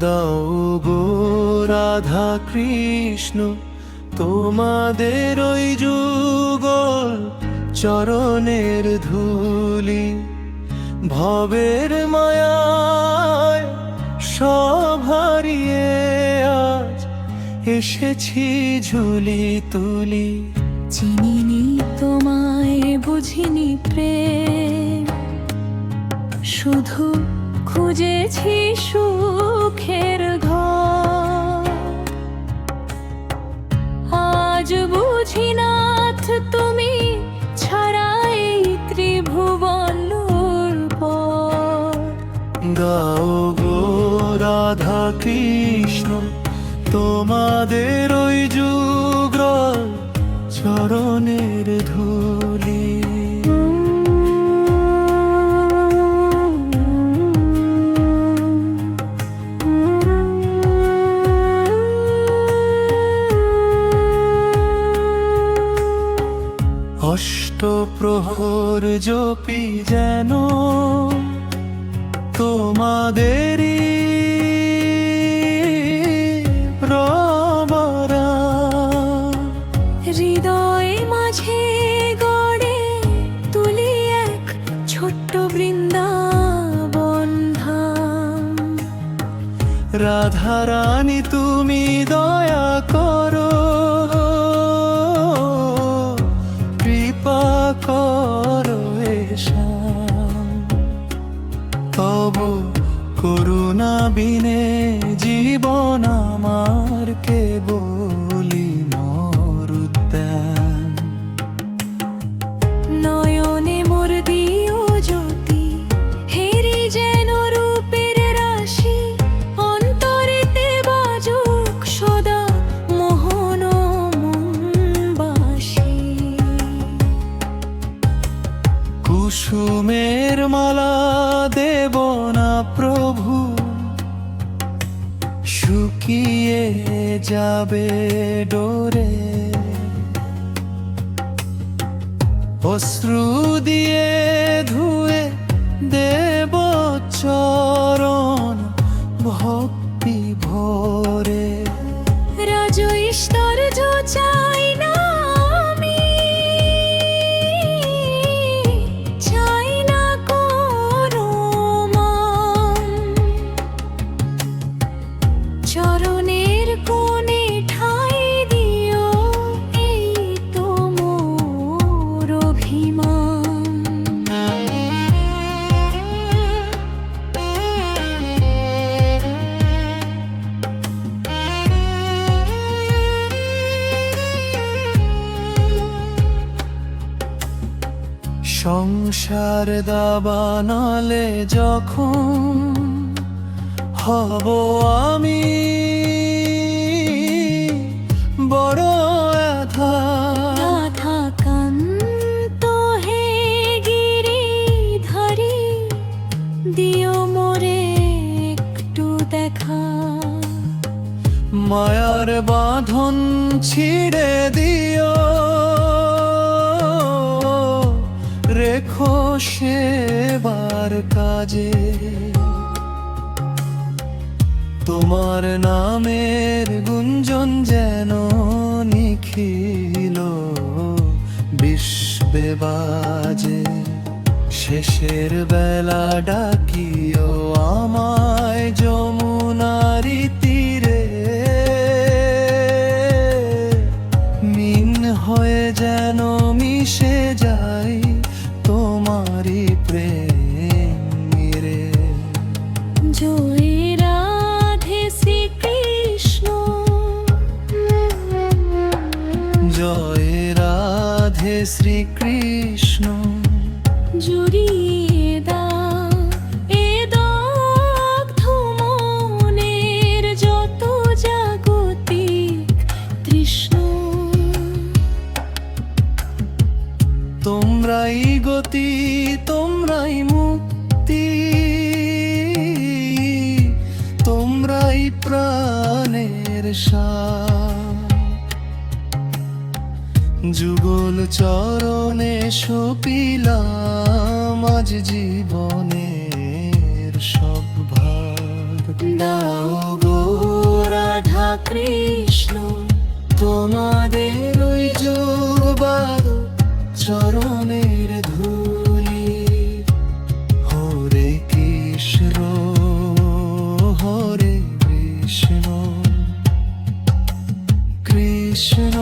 দাও গো রাধা কৃষ্ণ তোমাদের ওই যুগল চরণের ধুলি, ভবের মায়ায় সব হারিয়ে আজ এসেছি ঝুলি তুলি। চিনিনি তোমায়, বুঝিনি প্রেম, শুধু খুঁজেছি সুখের ঘর। আজ বুঝি নাথ তুমি ছাড়া এই ত্রিভুবন পর। দাও গো রাধা কৃষ্ণ তোমাদের ওই যুগল চরণের ধুলি। অষ্টপ্রহর জপি যেন তোমাদেরই প্রবরা, হৃদয় মাঝে গড়ে তুলি এক ছোট্ট বৃন্দাবন ধাম। রাধা রানী তুমি দয়া করো, কৃপা করো এসাম। তব করুণা বিনে জীবন আমার কেবলি মরুদ্যান। নয়নে মোর দিও জ্যোতি, হেরি যেন রূপের রাশি। অন্তরেতে বাজুক সদা মোহন বাঁশি। কুসুমের মালা দেব না প্রভু, শুকিয়ে যাবে ডোরে। অশ্রু দিয়ে ধুয়ে দেব চরণ ভক্তি ভরে। রাজ ঐশ্বর্য চাই না আমি, চাই না কোনো মান। চরণের কোণে ঠাঁই দিও, এই তো মোর অভিমান। সংসার দাবানলে যখন হব আমি বড় ব্যথা। রাধা কান্ত হে গিরিধারী, দিও মোরে একটু দেখা। মায়ার বাঁধন ছিঁড়ে দিও, রেখো সেবার কাজে। তোমার নামের গুঞ্জন যেন নিখিল বিশ্বে বাজে। শেষের বেলা ডাকিও আমায় যমুনারি তীরে, মিন হয়ে যেন মিশে যাই তোমারি প্রেমে। জয় রাধে শ্রীকৃষ্ণ, জয় রাধে শ্রীকৃষ্ণ। জুড়িয়ে দাও এ দগ্ধ মনের যত জাগতিক তৃষ্ণ। তোমরাই গতি, তোমরাই মুক্তি, তোমরাই প্রাণের সার। যুগল চরণে সপিলাম আজ জীবনের সব ভার। দাও কৃষ্ণ তোমাদের ওই যুগবার চরণের ধূলি হরে কৃষ্ণ হরে কৃষ্ণ কৃষ্ণ